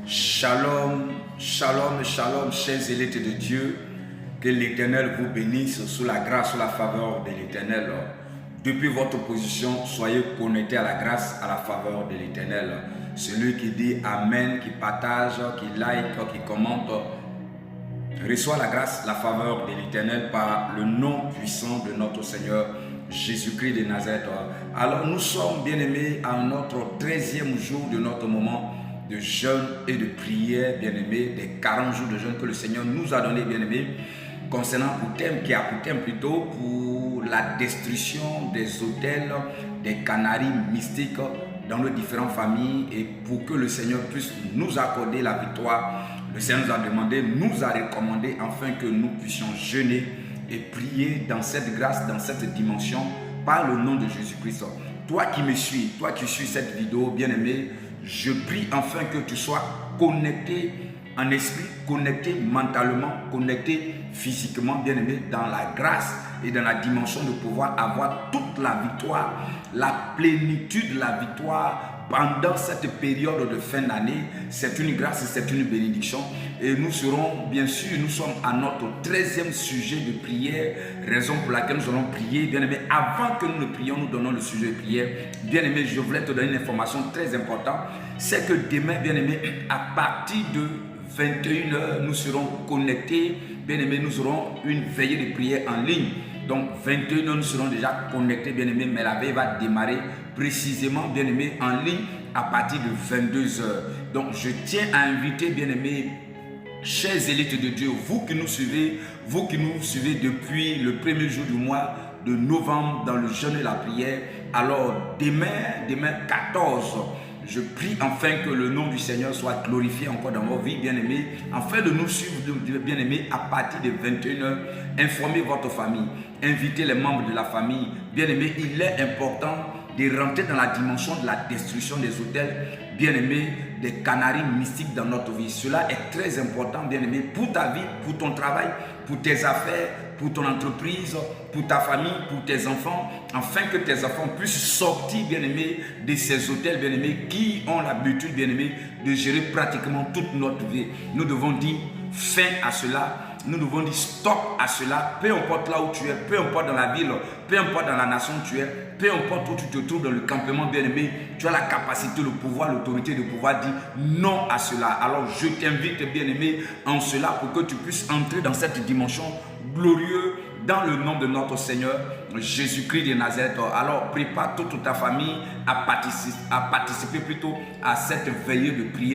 Shalom, shalom, shalom, chers élites de Dieu. Que l'Éternel vous bénisse sous la grâce, sous la faveur de l'Éternel. Depuis votre position, soyez connectés à la grâce, à la faveur de l'Éternel. Celui qui dit Amen, qui partage, qui like, qui commente, reçoit la grâce, la faveur de l'Éternel par le nom puissant de notre Seigneur Jésus-Christ de Nazareth. Alors nous sommes bien-aimés à notre 13e jour de notre moment de jeûne et de prière, bien-aimés, des 40 jours de jeûne que le Seigneur nous a donné, bien-aimés, concernant pour thème, qui a pour thème plutôt pour la destruction des autels, des canaries mystiques dans nos différentes familles, et pour que le Seigneur puisse nous accorder la victoire. Le Seigneur nous a demandé, nous a recommandé afin que nous puissions jeûner et prier dans cette grâce, dans cette dimension, par le nom de Jésus-Christ. Toi qui me suis, toi qui suis cette vidéo, bien-aimé, je prie afin que tu sois connecté en esprit, connecté mentalement, connecté physiquement, bien-aimé, dans la grâce et dans la dimension de pouvoir avoir toute la victoire, la plénitude de la victoire pendant cette période de fin d'année. C'est une grâce et c'est une bénédiction. Et nous serons, bien sûr, nous sommes à notre 13e sujet de prière, raison pour laquelle nous allons prier. Bien-aimé, avant que nous ne prions, nous donnons le sujet de prière. Bien-aimé, je voulais te donner une information très importante. C'est que demain, bien-aimé, à partir de 21h, nous serons connectés. Bien-aimé, nous aurons une veillée de prière en ligne. Donc 21h, nous serons déjà connectés, bien-aimé, mais la veille va démarrer précisément, bien-aimé, en ligne à partir de 22h. Donc je tiens à inviter, bien-aimé, chers élites de Dieu, vous qui nous suivez depuis le premier jour du mois de novembre dans le jeûne et la prière. Alors demain 14, je prie afin que le nom du Seigneur soit glorifié encore dans vos vies, bien-aimés, afin de nous suivre, bien-aimés, à partir de 21h. Informez votre famille, invitez les membres de la famille. Bien-aimés, il est important de rentrer dans la dimension de la destruction des autels, bien-aimés, des canaries mystiques dans notre vie. Cela est très important, bien-aimé, pour ta vie, pour ton travail, pour tes affaires, pour ton entreprise, pour ta famille, pour tes enfants, afin que tes enfants puissent sortir, bien-aimés, de ces autels, bien-aimés, qui ont l'habitude, bien-aimés, de gérer pratiquement toute notre vie. Nous devons dire fin à cela. Nous devons dire stop à cela, peu importe là où tu es, peu importe dans la ville, peu importe dans la nation où tu es, peu importe où tu te trouves dans le campement, bien-aimé, tu as la capacité, le pouvoir, l'autorité de pouvoir dire non à cela. Alors je t'invite, bien-aimé, en cela pour que tu puisses entrer dans cette dimension glorieuse dans le nom de notre Seigneur Jésus-Christ de Nazareth. Alors prépare toute ta famille à participer plutôt à cette veillée de prière.